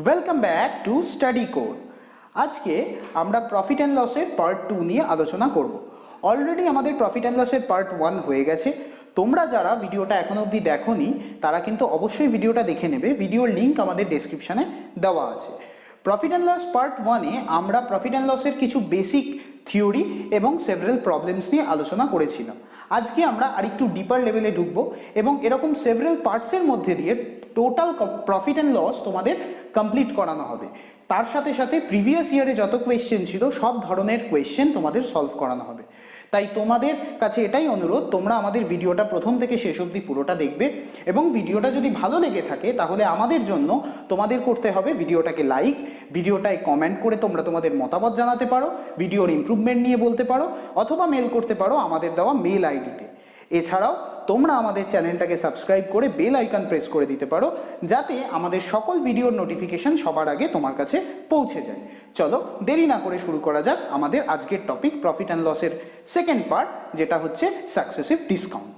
Welcome back to study code. আজকে আমরা profit and লসের পার্ট 2 নিয়ে আলোচনা করব। অলরেডি আমাদের প্রফিট অ্যান্ড লসের পার্ট 1 হয়ে গেছে। তোমরা যারা ভিডিওটা এখনো অবধি দেখোনি তারা কিন্তু অবশ্যই ভিডিওটা দেখে নেবে। ভিডিওর লিঙ্ক আমাদের ডেসক্রিপশানে দেওয়া আছে। প্রফিট অ্যান্ড লস পার্ট 1-এ আমরা প্রফিট অ্যান্ড লসের কিছু বেসিক থিওরি এবং সেভারাল প্রবলেমস নিয়ে আলোচনা করেছিলাম। আজকে আমরা আরেকটু ডিপার লেভেলে ঢুকবো এবং এরকম সেভারাল পার্টসের মধ্যে দিয়ে টোটাল প্রফিট অ্যান্ড লস তোমাদের কমপ্লিট করানো হবে। তার সাথে সাথে প্রিভিয়াস ইয়ারে যত কোয়েশ্চেন ছিল সব ধরনের কোয়েশ্চেন তোমাদের সলভ করানো হবে। তাই তোমাদের কাছে এটাই অনুরোধ, তোমরা আমাদের ভিডিওটা প্রথম থেকে শেষ অবধি পুরোটা দেখবে এবং ভিডিওটা যদি ভালো লেগে থাকে তাহলে আমাদের জন্য তোমাদের করতে হবে ভিডিওটাকে লাইক, ভিডিওটায় কমেন্ট করে তোমরা তোমাদের মতামত জানাতে পারো, ভিডিওর ইমপ্রুভমেন্ট নিয়ে বলতে পারো, অথবা মেল করতে পারো আমাদের দেওয়া মেল আইডিতে। এছাড়াও তোমরা আমাদের চ্যানেলটাকে সাবস্ক্রাইব করে বেল আইকন প্রেস করে দিতে পারো, যাতে আমাদের সকল ভিডিওর নোটিফিকেশন সবার আগে তোমার কাছে পৌঁছে যায়। চলো দেরি না করে শুরু করা যাক আমাদের আজকের টপিক, প্রফিট অ্যান্ড লসের সেকেন্ড পার্ট, যেটা হচ্ছে successive discount.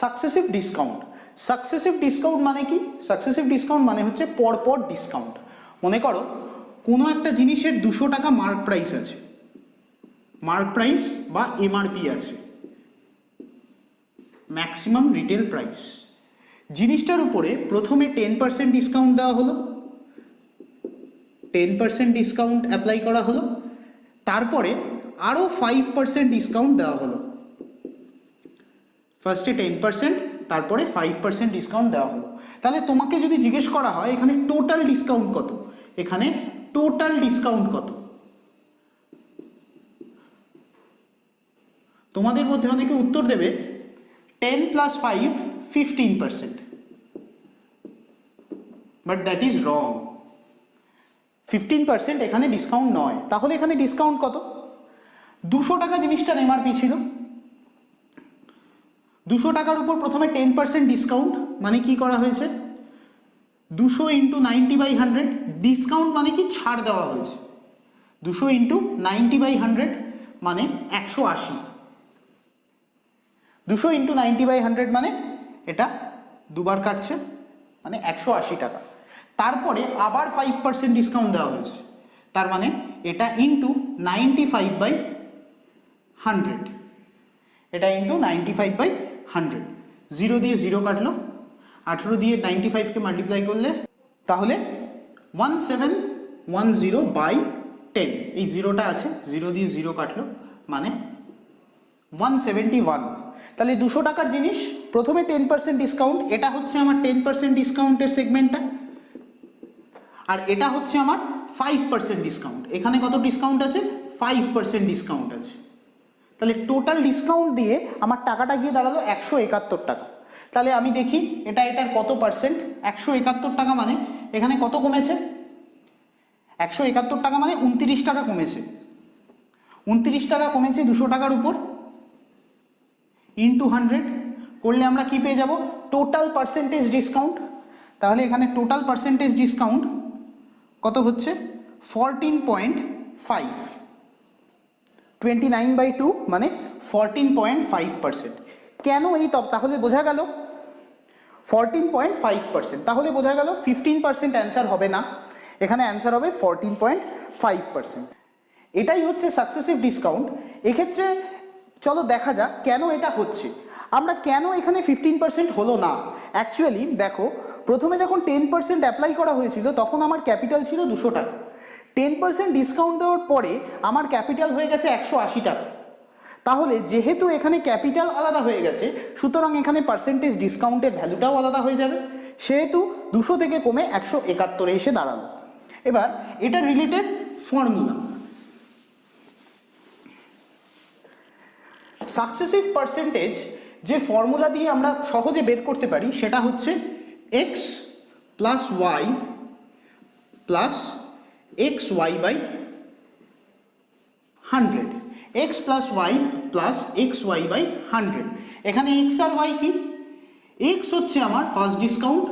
Successive discount successive discount মানে কি? সাকসেসিভ ডিসকাউন্ট মানে হচ্ছে পরপর ডিসকাউন্ট। মনে করো কোনো একটা জিনিসের 200 টাকা মার্ক প্রাইস আছে, মার্ক প্রাইস বা এমআরপি আছে, ম্যাক্সিমাম রিটেল প্রাইস। জিনিসটার উপরে প্রথমে 10% ডিসকাউন্ট দেওয়া হলো, 10% ডিসকাউন্ট অ্যাপ্লাই করা হলো, তারপরে আরও 5% ডিসকাউন্ট দেওয়া হলো। ফার্স্টে 10%, তারপরে 5% ডিসকাউন্ট দেওয়া হলো। তাহলে তোমাকে যদি জিজ্ঞেস করা হয় এখানে টোটাল ডিসকাউন্ট কত, এখানে টোটাল ডিসকাউন্ট কত, তোমাদের মধ্যে অনেকে উত্তর দেবে 10 + 5 15%, বাট দ্যাট ইজ রং। 15% এখানে ডিসকাউন্ট নয়। তাহলে এখানে ডিসকাউন্ট কত? 200 টাকা জিনিসটার এমআরপি ছিল, 200 টাকার উপর প্রথমে 10% ডিসকাউন্ট মানে কি করা হয়েছে? 200 × 90/100। ডিসকাউন্ট মানে কি? ছাড় দেওয়া হয়েছে। 200 × 90/100 মানে 180। 200 × 90/100 মানে এটা দুবার কাটছে, মানে 180 টাকা। তারপরে আবার 5% ডিসকাউন্ট দেওয়া হয়েছে, তার মানে এটা ইন্টু 95/100, এটা ইন্টু 95/100। 0 দিয়ে 0 কাটলো, 18 দিয়ে 95কে মাল্টিপ্লাই করলে তাহলে 1710/10। এই 0টা আছে, 0 দিয়ে 0 কাটলো মানে 171। তাহলে 200 টাকার জিনিস, প্রথমে 10% ডিসকাউন্ট, এটা হচ্ছে আমার 10% ডিসকাউন্টের সেগমেন্টটা, আর এটা হচ্ছে আমার 5% ডিসকাউন্ট। এখানে কত ডিসকাউন্ট আছে? 5% ডিসকাউন্ট আছে। তাহলে টোটাল ডিসকাউন্ট দিয়ে আমার টাকাটা গিয়ে দাঁড়ালো 171 টাকা। তাহলে আমি দেখি এটার কত পার্সেন্ট। 171 টাকা মানে এখানে কত কমেছে? 171 টাকা মানে 29 টাকা কমেছে। 29 টাকা কমেছে 200 টাকার উপর, ইন্টু 100 করলে আমরা কি পেয়ে যাব? Total percentage discount. তাহলে এখানে টোটাল পার্সেন্টেজ ডিসকাউন্ট কত হচ্ছে? 14.5। 29/2 মানে 14.5%। কেন এই তাহলে বোঝা গেল 14.5%। তাহলে বোঝা গেল 15% অ্যান্সার হবে না, এখানে অ্যান্সার হবে 14.5%। এটাই হচ্ছে সাকসেসিভ ডিসকাউন্ট। এক্ষেত্রে চলো দেখা যাক কেন এটা হচ্ছে, আমরা কেন এখানে 15% হলো না। অ্যাকচুয়ালি দেখো, প্রথমে যখন 10% অ্যাপ্লাই করা হয়েছিল তখন আমার ক্যাপিটাল ছিল 200 টাকা। 10% ডিসকাউন্ট দেওয়ার পরে আমার ক্যাপিটাল হয়ে গেছে 180 টাকা। তাহলে যেহেতু এখানে ক্যাপিটাল আলাদা হয়ে গেছে, সুতরাং এখানে পার্সেন্টেজ ডিসকাউন্টের ভ্যালুটাও আলাদা হয়ে যাবে, সেহেতু 200 থেকে কমে 171 এসে দাঁড়ালো। এবার এটা রিলেটেড ফর্মুলা, সাকসেসিভ পার্সেন্টেজ যে ফর্মুলা দিয়ে আমরা সহজে বের করতে পারি সেটা হচ্ছে x + y + xy/100। x + y + xy/100। এখানে x আর y কি? x হচ্ছে আমার ফার্স্ট ডিসকাউন্ট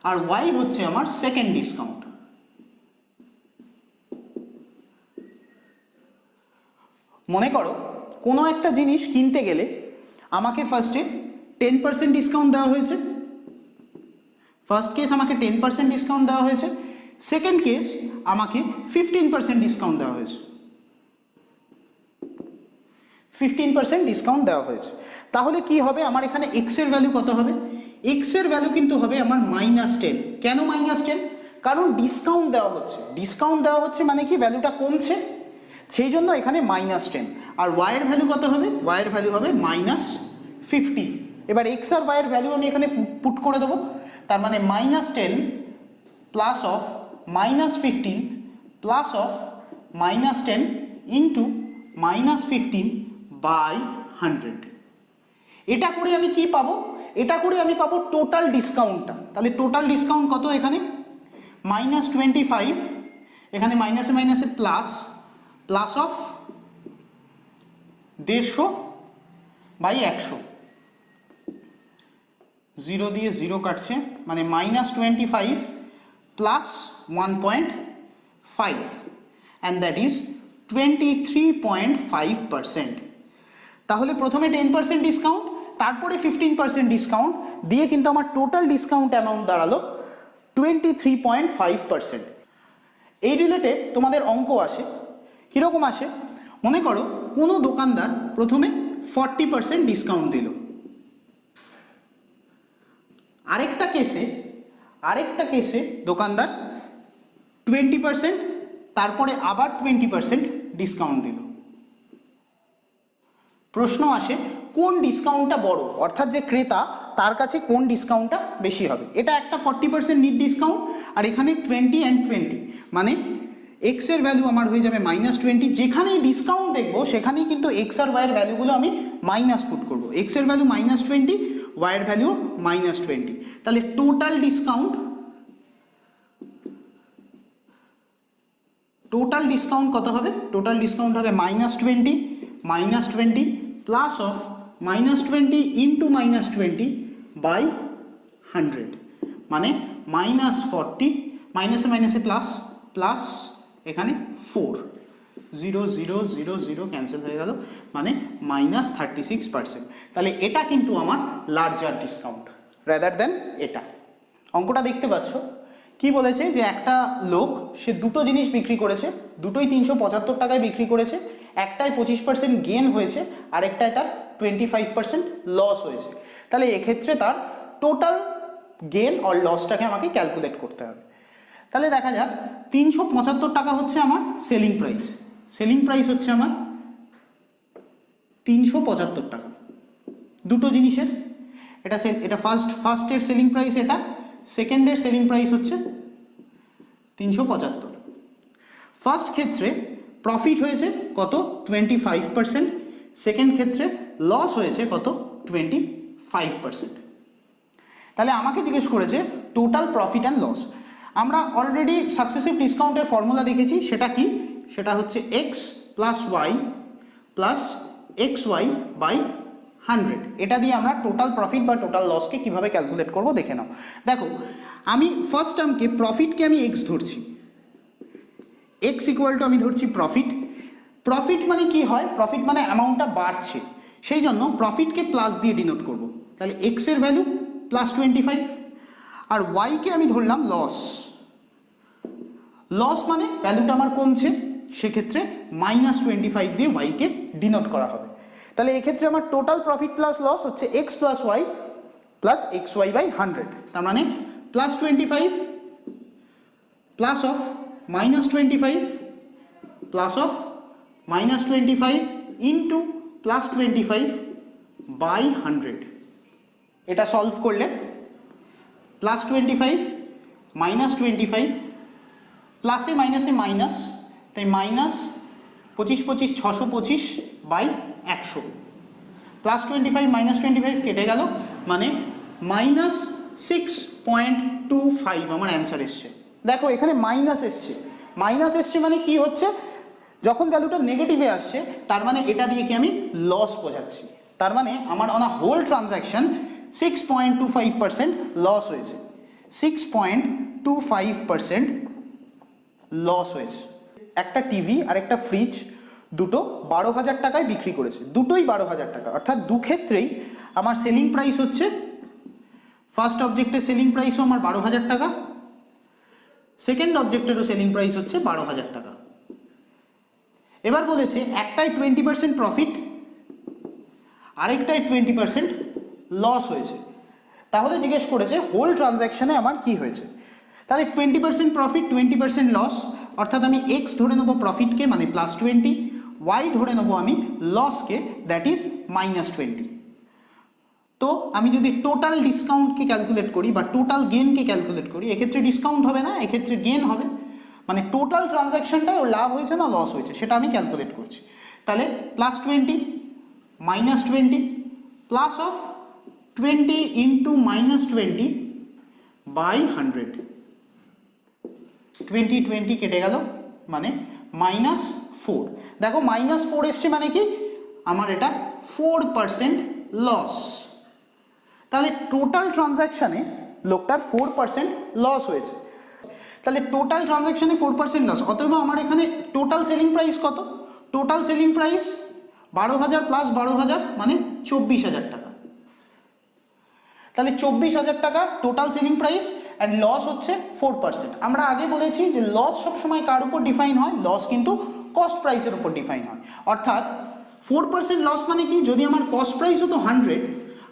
আর y হচ্ছে আমার সেকেন্ড ডিসকাউন্ট। মনে করো কোনো একটা জিনিস কিনতে গেলে আমাকে ফার্স্টে 10% ডিসকাউন্ট দেওয়া হয়েছে, ফার্স্ট কেস আমাকে 10% ডিসকাউন্ট দেওয়া হয়েছে, সেকেন্ড কেস আমাকে 15% ডিসকাউন্ট দেওয়া হয়েছে, 15% ডিসকাউন্ট দেওয়া হয়েছে। তাহলে কি হবে, আমার এখানে এক্স এর ভ্যালু কত হবে? এক্স এর ভ্যালু কিন্তু হবে আমার -10। কেন -10? কারণ ডিসকাউন্ট দেওয়া হচ্ছে, ডিসকাউন্ট দেওয়া হচ্ছে মানে কি ভ্যালুটা কমছে, সেই জন্য এখানে -10। আর ওয়াই এর ভ্যালু কত হবে? ওয়াই এর ভ্যালু হবে -50। এবার এক্স আর ওয়াই এর ভ্যালু আমি এখানে পুট করে দেবো, তার মানে -10 plus of -15 plus of -10 into -15 by 100। এটা করে আমি কি পাবো? এটা করে আমি পাবো টোটাল ডিসকাউন্টটা। তাহলে টোটাল ডিসকাউন্ট কত? এখানে -25, এখানে মাইনাসে মাইনাসে প্লাস, প্লাস অফ 150 বাই 100, 0 দিয়ে 0 কাটছে, মানে -25 প্লাস 1.5 অ্যান্ড দ্যাট ইজ 23.5%। তাহলে প্রথমে 10% ডিসকাউন্ট, তারপরে 15% ডিসকাউন্ট দিয়ে কিন্তু আমার টোটাল ডিসকাউন্ট অ্যামাউন্ট দাঁড়ালো 23.5%। এই রিলেটেড তোমাদের অঙ্ক আসে, কীরকম আসে? মনে করো কোনো দোকানদার প্রথমে 40% ডিসকাউন্ট দিল, আরেকটা কেসে দোকানদার 20%, তারপরে আবার 20% ডিসকাউন্ট দিল। প্রশ্ন আসে কোন ডিসকাউন্টটা বড়, অর্থাৎ যে ক্রেতা তার কাছে কোন ডিসকাউন্টটা বেশি হবে। এটা একটা 40% নিট ডিসকাউন্ট, আর এখানে 20 অ্যান্ড 20, মানে এক্স এর ভ্যালু আমার হয়ে যাবে -20। যেখানেই ডিসকাউন্ট দেখবো সেখানেই কিন্তু এক্স আর ওয়াইয়ের ভ্যালুগুলো আমি মাইনাস পুট করবো। এক্স এর ভ্যালু -20, ওয়াইয়ের ভ্যালু -20। তাহলে টোটাল ডিসকাউন্ট কত হবে? টোটাল ডিসকাউন্ট হবে -20 প্লাস অফ -20 ইন্টু -20 বাই 100, মানে -40, মাইনাসে মাইনাসে প্লাস, প্লাস এখানে 4, 0 0 0 0 ক্যান্সেল হয়ে গেল, মানে -36%। তাহলে এটা কিন্তু আমার লার্জার ডিসকাউন্ট রাদার দেন এটা। অঙ্কটা দেখতে পাচ্ছ কি বলেছে, যে একটা লোক সে দুটো জিনিস বিক্রি করেছে, দুটোই 375 টাকায় বিক্রি করেছে, একটায় 25% গেন হয়েছে, আরেকটায় তার 25% লস হয়েছে। তাহলে এক্ষেত্রে তার টোটাল গেন আর লসটাকে আমাকে ক্যালকুলেট করতে হবে। তাহলে দেখা যাক, 375 টাকা হচ্ছে আমার সেলিং প্রাইস হচ্ছে আমার 375 টাকা দুটো জিনিসের। এটা ফার্স্টের সেলিং প্রাইস, এটা সেকেন্ডের সেলিং প্রাইস হচ্ছে 375। ফার্স্ট ক্ষেত্রে প্রফিট হয়েছে কত? 25%, সেকেন্ড ক্ষেত্রে লস হয়েছে কত? 25%। তাহলে আমাকে জিজ্ঞেস করেছে টোটাল প্রফিট অ্যান্ড লস। আমরা অলরেডি সাকসেসিভ ডিসকাউন্টের ফর্মুলা দেখেছি, সেটা কি? সেটা হচ্ছে x plus y plus x y by 100। এটা দিয়ে আমরা টোটাল প্রফিট বা টোটাল লসকে কীভাবে ক্যালকুলেট করবো দেখে নাও। দেখো, আমি ফার্স্ট টার্মকে প্রফিটকে আমি এক্স ধরছি, এক্স ইকুয়াল টু আমি ধরছি প্রফিট মানে কি হয়? প্রফিট মানে অ্যামাউন্টটা বাড়ছে, সেই জন্য প্রফিটকে প্লাস দিয়ে ডিনোট করব। তাহলে এক্স এর ভ্যালু +25, আর ওয়াইকে আমি ধরলাম লস মানে ভ্যালুটা আমার কমছে, সেক্ষেত্রে -25 দিয়ে ওয়াইকে ডিনোট করা হবে। তাহলে এক্ষেত্রে আমার টোটাল প্রফিট প্লাস লস হচ্ছে x plus y plus x y by 100, তার মানে +25 plus of -25 plus of -25 into +25 by 100। এটা সলভ করলে +25 -25 প্লাসে মাইনাসে মাইনাস, তাই -25 25 625 বাই 100, +25 -25 কেটে গেল, মানে -6.25 আমার অ্যান্সার এসছে। দেখো এখানে মাইনাস এসছে মানে কি হচ্ছে? যখন ভ্যালুটা নেগেটিভে আসছে তার মানে এটা দিয়ে কি আমি লস বোঝাচ্ছি। তার মানে আমার on a whole transaction 6.25% loss হয়েছে, 6.25% লস হয়েছে। একটা টিভি আর একটা ফ্রিজ দুটো 12,000 টাকায় বিক্রি করেছে, দুটোই 12,000 টাকা, অর্থাৎ দু ক্ষেত্রেই আমার সেলিং প্রাইস হচ্ছে ফার্স্ট অবজেক্টের সেলিং প্রাইসও আমার 12,000 টাকা, সেকেন্ড অবজেক্টেরও সেলিং প্রাইস হচ্ছে 12,000 টাকা। এবার বলেছে একটাই 20% প্রফিট, আরেকটাই 20% লস হয়েছে। তাহলে জিজ্ঞেস করেছে হোল ট্রানজ্যাকশনে আমার কি হয়েছে। তাহলে 20% প্রফিট 20% লস, অর্থাৎ আমি এক্স ধরে নেবো প্রফিটকে মানে +20, ওয়াই ধরে নেবো আমি লসকে দ্যাট ইজ -20। তো আমি যদি টোটাল ডিসকাউন্টকে ক্যালকুলেট করি বা টোটাল গেনকে ক্যালকুলেট করি, এক্ষেত্রে ডিসকাউন্ট হবে না, এক্ষেত্রে গেন হবে। মানে টোটাল ট্রানজ্যাকশনটায় ওর লাভ হয়েছে না লস হয়েছে সেটা আমি ক্যালকুলেট করছি। তাহলে +20 -20 প্লাস অফ 20 ইন্টু -20 বাই 100, 20 কেটে গেল মানে -4। দেখো -4 এসছে মানে কি আমার এটা 4% লস। তাহলে টোটাল ট্রানজ্যাকশানে লোকটার 4% লস হয়েছে। তাহলে টোটাল ট্রানজ্যাকশানে 4% লস, অতএব আমার এখানে টোটাল সেলিং প্রাইস কত? টোটাল সেলিং প্রাইস 12,000 প্লাস 12,000 মানে 24,000 টাকা। তাহলে 24,000 টাকা total selling price and loss হচ্ছে 4%। আমরা আগে বলেছি যে লস সবসময় কার উপর ডিফাইন হয়? লস কিন্তু কস্ট প্রাইসের উপর ডিফাইন হয়। অর্থাৎ 4% লস মানে কি, যদি আমার কস্ট প্রাইস হতো 100,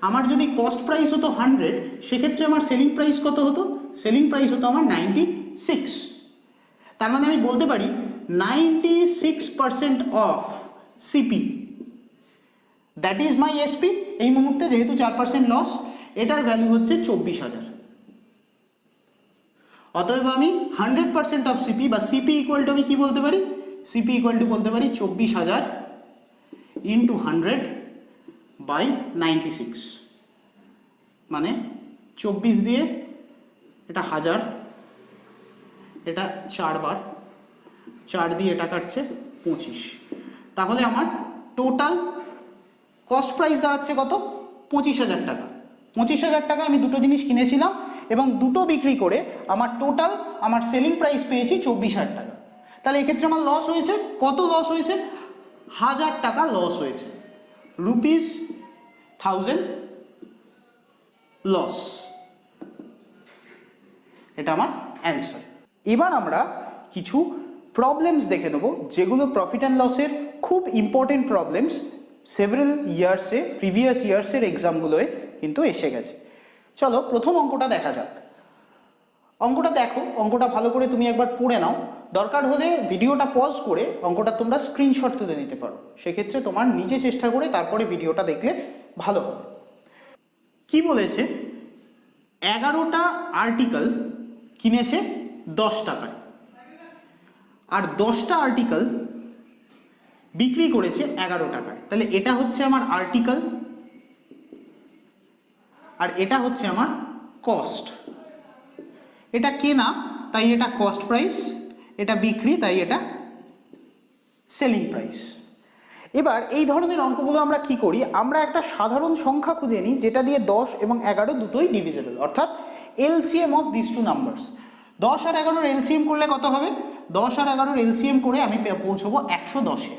আমার যদি কস্ট প্রাইস হতো 100, সেক্ষেত্রে আমার সেলিং প্রাইস কত হতো? সেলিং প্রাইস হতো আমার 96। তার মানে আমি বলতে পারি 96% of CP that is my SP. এই মুহূর্তে যেহেতু 4% লস, এটার ভ্যালু হচ্ছে 24,000। অতএব আমি 100% অফ সিপি বা সিপি ইকুয়াল টু আমি কি বলতে পারি? সিপি ইকুয়াল টু বলতে পারি 24,000 ইন্টু 100 বাই 96, মানে 24 দিয়ে এটা 1000, এটা 4 বার, 4 দিয়ে এটা কাটছে 25। তাহলে আমার টোটাল কস্ট প্রাইস দাঁড়াচ্ছে কত? 25,000 টাকা। 25,000 টাকা আমি দুটো জিনিস কিনেছিলাম এবং দুটো বিক্রি করে আমার টোটাল আমার সেলিং প্রাইস পেয়েছি 24,000 টাকা। তাহলে এক্ষেত্রে আমার লস হয়েছে কত? লস হয়েছে 1000 টাকা লস হয়েছে, ₹1000 লস। এটা আমার অ্যান্সার। এবার আমরা কিছু প্রবলেমস দেখে নেব যেগুলো প্রফিট অ্যান্ড লসের খুব ইম্পর্টেন্ট প্রবলেমস, সেভারাল ইয়ার্সে প্রিভিয়াস ইয়ার্সের এক্সামগুলোয় কিন্তু এসে গেছে। চলো প্রথম অঙ্কটা দেখা যাক। অঙ্কটা দেখো, অঙ্কটা ভালো করে তুমি একবার পড়ে নাও, দরকার হলে ভিডিওটা পজ করে অঙ্কটা তোমরা স্ক্রিনশট তুলে নিতে পারো, সেক্ষেত্রে তোমার নিজে চেষ্টা করে তারপরে ভিডিওটা দেখলে ভালো হবে। কি বলেছে? 11টা আর্টিকেল কিনেছে 10 টাকায় আর 10টা আর্টিকেল বিক্রি করেছে 11 টাকায়। তাহলে এটা হচ্ছে আমার আর্টিকেল আর এটা হচ্ছে আমার কস্ট। এটা কেনা তাই এটা কস্ট প্রাইস, এটা বিক্রি তাই এটা সেলিং প্রাইস। এবার এই ধরনের অঙ্কগুলো আমরা কি করি? আমরা একটা সাধারণ সংখ্যা খুঁজে নিই যেটা দিয়ে 10 এবং 11 দুটোই ডিভিজেবল, অর্থাৎ LCM of this two numbers. 10 আর 11 এলসিএম করলে কত হবে? 10 আর 11 এলসিএম করে আমি পৌঁছবো 110-এ।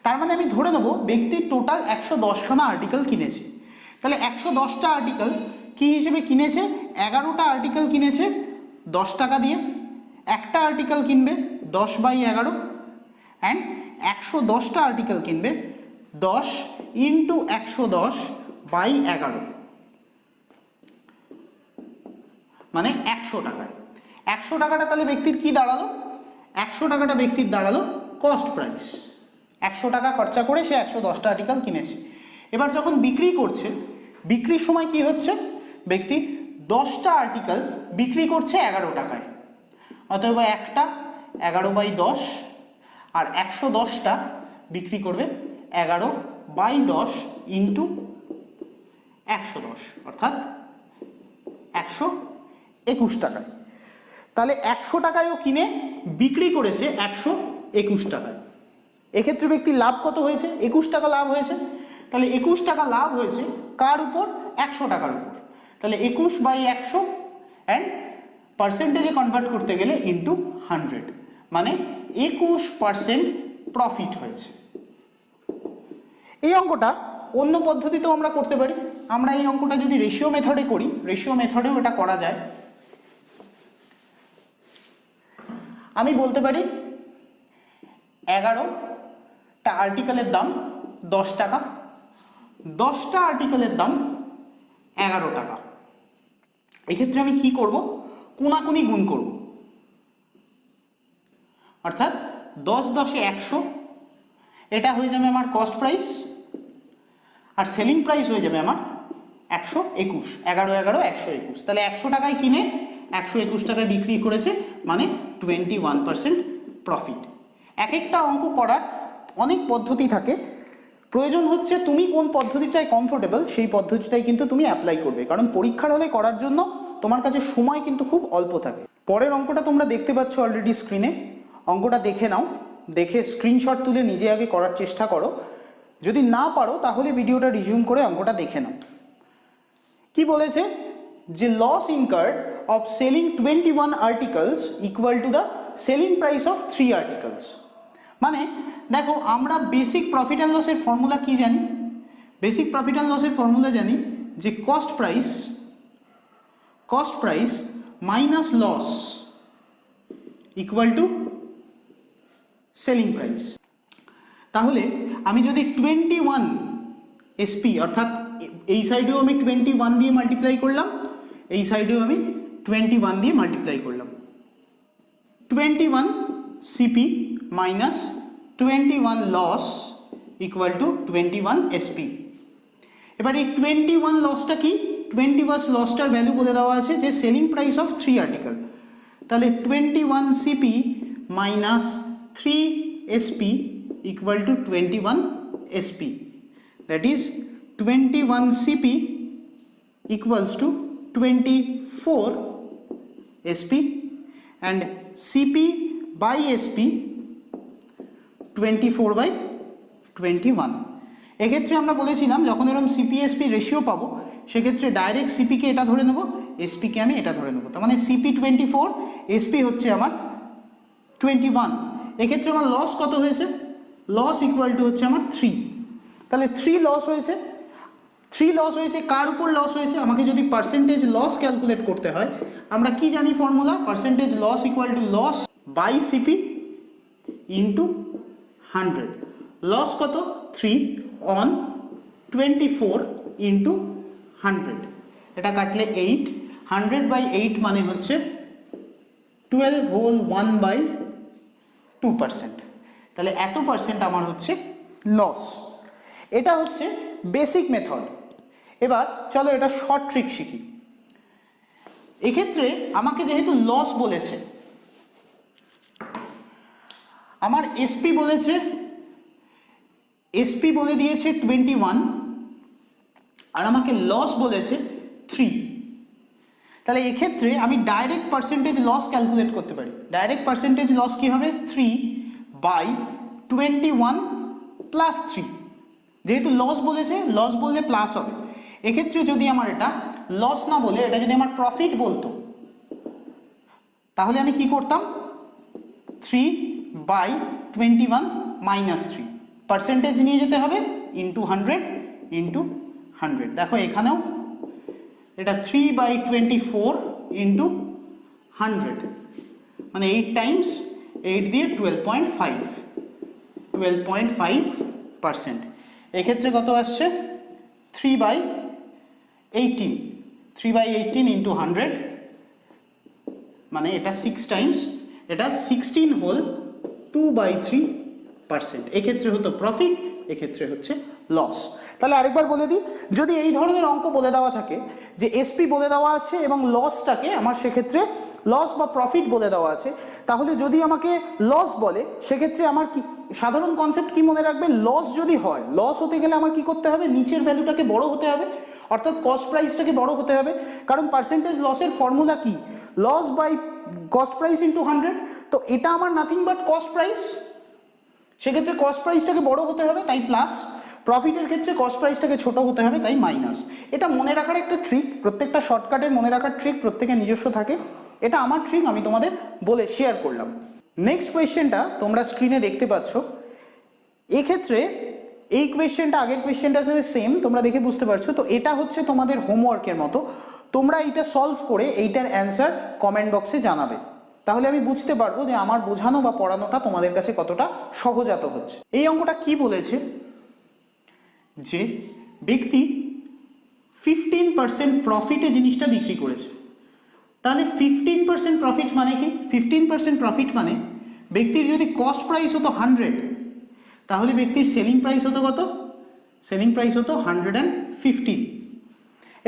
তার মানে আমি ধরে নেবো ব্যক্তি টোটাল 110খানা আর্টিকেল কিনেছে। তাহলে 110টা আর্টিকেল কি হিসেবে কিনেছে? 11টা আর্টিকেল কিনেছে 10 টাকা দিয়ে, একটা আর্টিকেল কিনবে 10/11 অ্যান্ড 110টা আর্টিকেল কিনবে 10 ইন্টু 110/11 মানে 100 টাকায়। 100 টাকাটা তাহলে ব্যক্তির কি দাঁড়ালো? 100 টাকাটা ব্যক্তির দাঁড়ালো কস্ট প্রাইস। 100 টাকা খরচা করে সে 110টা আর্টিকেল কিনেছে। এবার যখন বিক্রি করছে, বিক্রির সময় কি হচ্ছে? ব্যক্তি 10টা আর্টিকেল বিক্রি করছে 11 টাকায়, অতএব একটা 11/10 আর 110টা বিক্রি করবে 11/10 ইন্টু 110 অর্থাৎ 121 টাকায়। তাহলে 100 টাকায়ও কিনে বিক্রি করেছে 121 টাকায়। এক্ষেত্রে ব্যক্তির লাভ কত হয়েছে? 21 টাকা লাভ হয়েছে। তাহলে 21 টাকা লাভ হয়েছে কার উপর? 100 টাকার উপর। তাহলে 21/100 অ্যান্ড পার্সেন্টেজে কনভার্ট করতে গেলে ইন্টু 100 মানে 21% প্রফিট হয়েছে। এই অঙ্কটা অন্য পদ্ধতিতেও আমরা করতে পারি। আমরা এই অঙ্কটা যদি রেশিও মেথডে করি, রেশিও মেথডেও এটা করা যায়। আমি বলতে পারি 11টা আর্টিকেলের দাম 10 টাকা, 10টা আর্টিকেলের দাম 11 টাকা। এক্ষেত্রে আমি কি করব, কোনাকুনি গুণ করব, অর্থাৎ 10 10 100, এটা হয়ে যাবে আমার কস্ট প্রাইস, আর সেলিং প্রাইস হয়ে যাবে আমার 121, 11 11 121। তাহলে 100 টাকায় কিনে 121 টাকায় বিক্রি করেছে, মানে 21% প্রফিট। এক একটা অঙ্ক করার অনেক পদ্ধতি থাকে, প্রয়োজন হচ্ছে তুমি কোন পদ্ধতিটায় কমফোর্টেবল সেই পদ্ধতিটাই কিন্তু তুমি অ্যাপ্লাই করবে, কারণ পরীক্ষার হলে করার জন্য তোমার কাছে সময় কিন্তু খুব অল্প থাকে। পরের অঙ্কটা তোমরা দেখতে পাচ্ছ অলরেডি স্ক্রিনে, অঙ্কটা দেখে নাও, দেখে স্ক্রিনশট তুলে নিজে আগে করার চেষ্টা করো, যদি না পারো তাহলে ভিডিওটা রিজিউম করে অঙ্কটা দেখে নাও। কি বলেছে যে loss incurred of selling 21 articles equal to the selling price of 3 articles. মানে দেখো, আমরা বেসিক প্রফিট অ্যান্ড লসের ফর্মুলা কি জানি? বেসিক প্রফিট অ্যান্ড লসের ফর্মুলা জানি যে cost price minus loss equal to selling price. তাহলে আমি যদি 21 এসপি, অর্থাৎ এই সাইডেও আমি 21 দিয়ে মাল্টিপ্লাই করলাম, এই সাইডেও আমি 21 দিয়ে মাল্টিপ্লাই করলাম, 21 CP minus 21 loss equal to 21 SP. এবার এই 21 লসটা কি? 21 লসটার ভ্যালু বলে দেওয়া আছে যে সেলিং প্রাইস অফ 3 আর্টিকেল। তাহলে 21 CP minus 3 SP equal to 21 SP, that is 21 CP equals to 24 SP and CP by SP 24 by 21। এক্ষেত্রে আমরা বলেছিলাম যখন এরকম CP/SP রেশিও পাবো সেক্ষেত্রে ডাইরেক্ট সিপিকে এটা ধরে নেব, এসপিকে আমি এটা ধরে নেব। তার মানে সিপি 24, এসপি হচ্ছে আমার 21। এক্ষেত্রে আমার লস কত হয়েছে? লস ইকুয়াল টু হচ্ছে আমার 3। তাহলে 3 লস হয়েছে। 3 লস হয়েছে, কার উপর লস হয়েছে? আমাকে যদি পার্সেন্টেজ লস ক্যালকুলেট করতে হয়, আমরা কি জানি formula? Percentage loss equal to loss by CP into 100। Loss কত? 3 অন 24 ইন্টু 100, এটা কাটলে 8, 100 বাই 8 মানে হচ্ছে 12 হোল 1/2%। তাহলে এত পার্সেন্ট আমার হচ্ছে লস। এটা হচ্ছে বেসিক মেথড। এবার চলো এটা শর্ট ট্রিক শিখি। এক্ষেত্রে আমাকে যেহেতু লস বলেছে, আমার এসপি বলেছে, এসপি বলে দিয়েছে 21 আর আমাকে লস বলেছে 3। তাহলে এক্ষেত্রে আমি ডাইরেক্ট পার্সেন্টেজ লস ক্যালকুলেট করতে পারি। ডাইরেক্ট পার্সেন্টেজ লস কি হবে? 3 বাই 21 প্লাস 3। যেহেতু লস বলেছে, লস বললে প্লাস হবে। এক্ষেত্রে যদি আমার এটা লস না বলে এটা যদি আমার প্রফিট বলতো, তাহলে আমি কি করতাম? 3 বাই 21 মাইনাস 3, পার্সেন্টেজ নিয়ে যেতে হবে ইন্টু 100 ইন্টু 100। দেখো এখানেও এটা 3 বাই 24 ইন্টু 100, মানে 8 টাইমস 8 দিয়ে 12.5%। এক্ষেত্রে কত আসছে? 3 বাই 18, 3 বাই 18 ইন্টু 100, মানে এটা 6 টাইমস, এটা 16 হোল 2/3%। এক্ষেত্রে হতো প্রফিট, এক্ষেত্রে হচ্ছে লস। তাহলে আরেকবার বলে দিই, যদি এই ধরনের অঙ্ক বলে দেওয়া থাকে যে এসপি বলে দেওয়া আছে এবং লসটাকে আমার সেক্ষেত্রে লস বা প্রফিট বলে দেওয়া আছে, তাহলে যদি আমাকে লস বলে সেক্ষেত্রে আমার কি সাধারণ কনসেপ্ট কি মনে রাখবে? লস যদি হয়, লস হতে গেলে আমার কি করতে হবে? নিচের ভ্যালুটাকে বড় হতে হবে, অর্থাৎ কস্ট প্রাইসটাকে বড় হতে হবে। কারণ পার্সেন্টেজ লসের ফর্মুলা কি? Loss by cost price into 100। তো এটা আমার নাথিং বাট কস্ট প্রাইস, সেক্ষেত্রে কস্ট প্রাইসটাকে বড় হতে হবে, তাই প্লাস। প্রফিটের ক্ষেত্রে কস্ট প্রাইসটাকে ছোট হতে হবে, তাই মাইনাস। এটা মনে রাখার একটা ট্রিক, প্রত্যেকটা শর্টকাটের মনে রাখার ট্রিক প্রত্যেকের নিজস্ব থাকে। এটা আমার ট্রিক, আমি তোমাদের বলে শেয়ার করলাম। নেক্সট কোয়েশ্চেনটা তোমরা স্ক্রিনে দেখতে পাচ্ছ। এক্ষেত্রে এই কোয়েশ্চেনটা আগের কোয়েশ্চেনটার সাথে সেম, তোমরা দেখে বুঝতে পারছো। তো এটা হচ্ছে তোমাদের হোমওয়ার্কের মতো, তোমরা এইটা সলভ করে এইটার অ্যান্সার কমেন্ট বক্সে জানাবে, তাহলে আমি বুঝতে পারবো যে আমার বোঝানো বা পড়ানোটা তোমাদের কাছে কতটা সহজাত হচ্ছে। এই অঙ্কটা কি বলেছে, যে ব্যক্তি 15% প্রফিটে জিনিসটা বিক্রি করেছে। তাহলে 15% প্রফিট মানে কি? 15% প্রফিট মানে ব্যক্তির যদি কস্ট প্রাইস হতো 100, তাহলে ব্যক্তির সেলিং প্রাইস হতো কত? সেলিং প্রাইস হতো 115।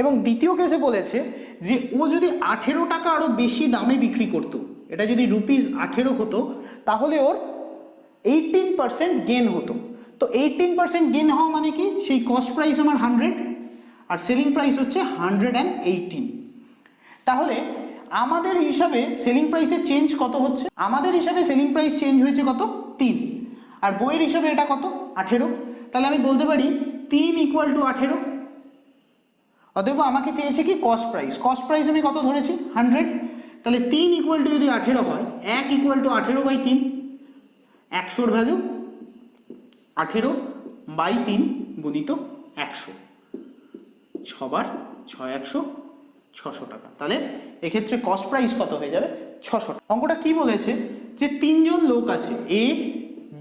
এবং দ্বিতীয় কেসে বলেছে যে ও যদি 18 টাকা আরও বেশি দামে বিক্রি করতো, এটা যদি ₹18 হতো, তাহলে ওর 18% গেন হতো। তো 18% গেন হওয়া মানে কি? সেই কস্ট প্রাইস আমার 100 আর সেলিং প্রাইস হচ্ছে 118। তাহলে আমাদের হিসাবে সেলিং প্রাইসের চেঞ্জ কত হচ্ছে? আমাদের হিসাবে সেলিং প্রাইস চেঞ্জ হয়েছে কত? 3। আর বইয়ের হিসাবে এটা কত? 18। তাহলে আমি বলতে পারি 3 = 18। অতএব আমাকে চেয়েছে কি? Cost price. কস্ট প্রাইস আমি কত ধরেছি? 100। তাহলে 3 = যদি 18 হয়, 1 = 18/3, 100-র ভ্যালু 18/3 গুণিত 100, 6 বার 6 100 600 টাকা। তাহলে এক্ষেত্রে কস্ট প্রাইস কত হয়ে যাবে? 600 টাকা। অঙ্কটা কি বলেছে, যে 3 জন লোক আছে, এ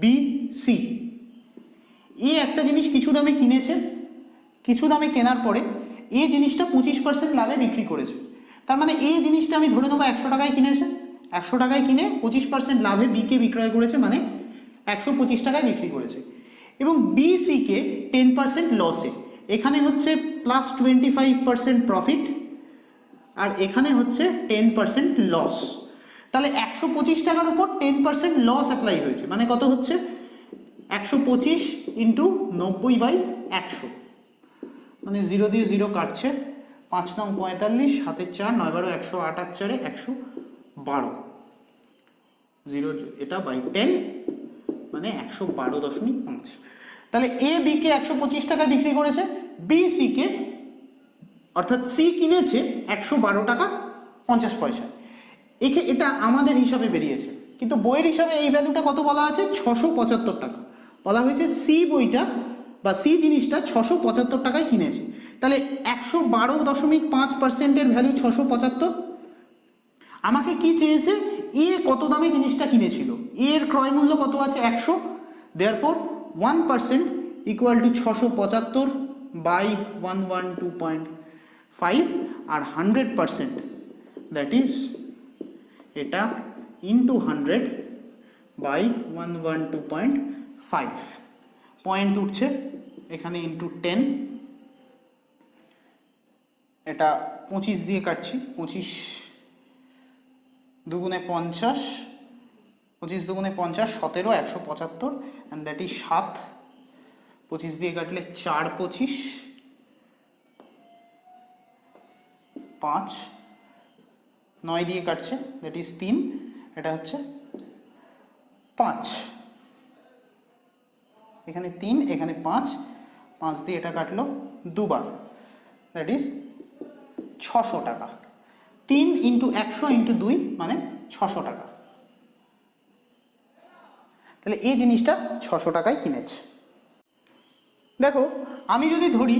বি সি। এ একটা জিনিস কিছু দামে কিনেছে, কিছু দামে কেনার পরে এ জিনিসটা 25% লাভে বিক্রি করেছে। তার মানে এই জিনিসটা আমি ধরে নেবো 100 টাকায় কিনেছে, 100 টাকায় কিনে 25% লাভে বিকে বিক্রয় করেছে, মানে 125 টাকায় বিক্রি করেছে। এবং বি সিকে 10% লসে, এখানে হচ্ছে +25% প্রফিট আর এখানে হচ্ছে 10% লস। তাহলে 125 টাকার উপর 10% লস অ্যাপ্লাই হয়েছে, মানে কত হচ্ছে? 125 × 90/100, মানে 0 দিয়ে 0 কাটছে, 5 নং 45, 7 4, 9 12 108, 8 4 112, 0 এটা বাই 10, মানে 112.5। তাহলে এ বিকে 125 টাকায় বিক্রি করেছে, বি সিকে, অর্থাৎ সি কিনেছে 112 টাকা 50 পয়সা। এটা আমাদের হিসাবে বেরিয়েছে, কিন্তু বইয়ের হিসাবে এই ভ্যালুটা কত বলা আছে? 675 টাকা বলা হয়েছে। সি বইটা বা সি জিনিসটা 675 টাকায় কিনেছে। তাহলে 112.5%-এর ভ্যালু 675। আমাকে কি চেয়েছে? এ কত দামে জিনিসটা কিনেছিল, এর ক্রয় মূল্য কত আছে? 100। দেয়ারফর 1% = 675/112.5, আর 100% দ্যাট ইজ এটা ইন্টু 100/112.5, পয়েন্ট উঠছে এখানে ইন্টু 10, এটা 25 দিয়ে কাটছি, 25 2 × 50, 25 2 × 50 17, 175, অ্যান্ড দ্যাট ইজ 7। 25 দিয়ে কাটলে 4 25, 5, 9 দিয়ে কাটছে, দ্যাট ইজ 3, এটা হচ্ছে 5, এখানে 3 এখানে 5, 5 দিয়ে এটা কাটলো দুবার, দ্যাট ইজ 600 টাকা। 3 × 100 × 2 মানে 600 টাকা। তাহলে এই জিনিসটা 600 টাকায় কিনেছে। দেখো, আমি যদি ধরি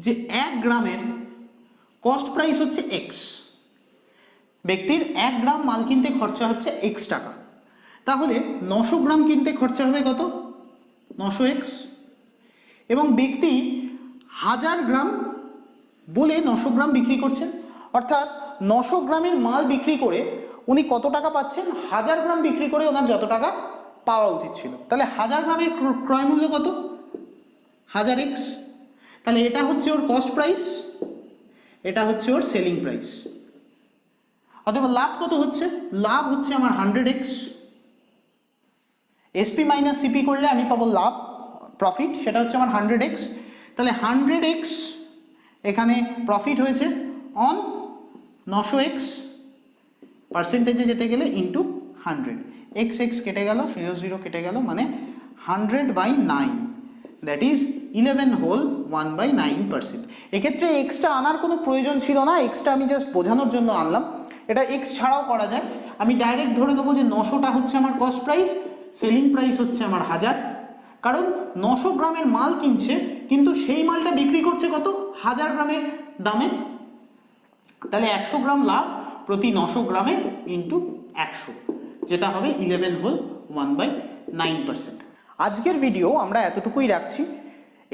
যে 1 গ্রামের কস্ট প্রাইস হচ্ছে এক্স, ব্যক্তির 1 গ্রাম মাল কিনতে খরচা হচ্ছে এক্স টাকা, তাহলে 900 গ্রাম কিনতে খরচা হবে কত? 900x। এবং ব্যক্তি 1000 গ্রাম বলে 900 গ্রাম বিক্রি করছেন, অর্থাৎ 900 গ্রামের মাল বিক্রি করে উনি কত টাকা পাচ্ছেন? 1000 গ্রাম বিক্রি করে ওনার যত টাকা পাওয়া উচিত ছিল। তাহলে 1000 গ্রামের ক্রয় মূল্য কত? 1000x। তাহলে এটা হচ্ছে ওর কস্ট প্রাইস, এটা হচ্ছে ওর সেলিং প্রাইস। অথবা লাভ কত হচ্ছে? লাভ হচ্ছে আমার 100x। এসপি মাইনাস সিপি করলে আমি পাবো লাভ, প্রফিট, সেটা হচ্ছে আমার 100x। তাহলে 100x এখানে প্রফিট হয়েছে অন 900x, পার্সেন্টেজে যেতে গেলে ইন্টু 100, x কেটে গেল, 0 0 কেটে গেল, মানে 100/9, দ্যাট ইজ 11 হোল 1/9%। এক্ষেত্রে এক্সটা আনার কোনো প্রয়োজন ছিল না, এক্সটা আমি জাস্ট বোঝানোর জন্য আনলাম। এটা এক্স ছাড়াও করা যায়। আমি ডাইরেক্ট ধরে নেবো যে 900টা হচ্ছে আমার কস্ট প্রাইস, সেলিং প্রাইস হচ্ছে আমার 1000, কারণ 900 গ্রামের মাল কিনছে কিন্তু সেই মালটা বিক্রি করছে কত 1000 গ্রামের দামে। তাহলে 100 গ্রাম লাভ প্রতি 900 গ্রামে ইন্টু 100, যেটা হবে 11 হোল 1/9%। আজকের ভিডিও আমরা এতটুকুই রাখছি।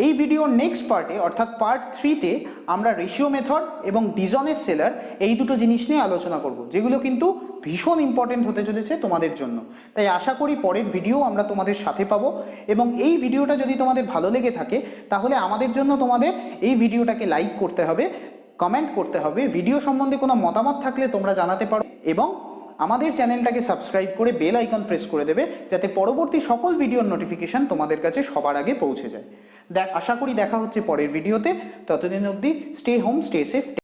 এই ভিডিওর নেক্সট পার্টে অর্থাৎ পার্ট 3তে আমরা রেশিও মেথড এবং ডিসঅনেস্ট সেলার এই দুটো জিনিস নিয়ে আলোচনা করব, যেগুলো কিন্তু ভীষণ ইম্পর্টেন্ট হতে চলেছে তোমাদের জন্য। তাই আশা করি পরের ভিডিও আমরা তোমাদের সাথে পাবো, এবং এই ভিডিওটা যদি তোমাদের ভালো লেগে থাকে তাহলে আমাদের জন্য তোমাদের এই ভিডিওটাকে লাইক করতে হবে, কমেন্ট করতে হবে, ভিডিও সম্বন্ধে কোনো মতামত থাকলে তোমরা জানাতে পারো, এবং আমাদের চ্যানেলটাকে সাবস্ক্রাইব করে বেল আইকন প্রেস করে দেবে যাতে পরবর্তী সকল ভিডিওর নোটিফিকেশান তোমাদের কাছে সবার আগে পৌঁছে যায়। আশা করি দেখা হচ্ছে পরের ভিডিওতে। ততদিন অবধি স্টে হোম, স্টে সেফ।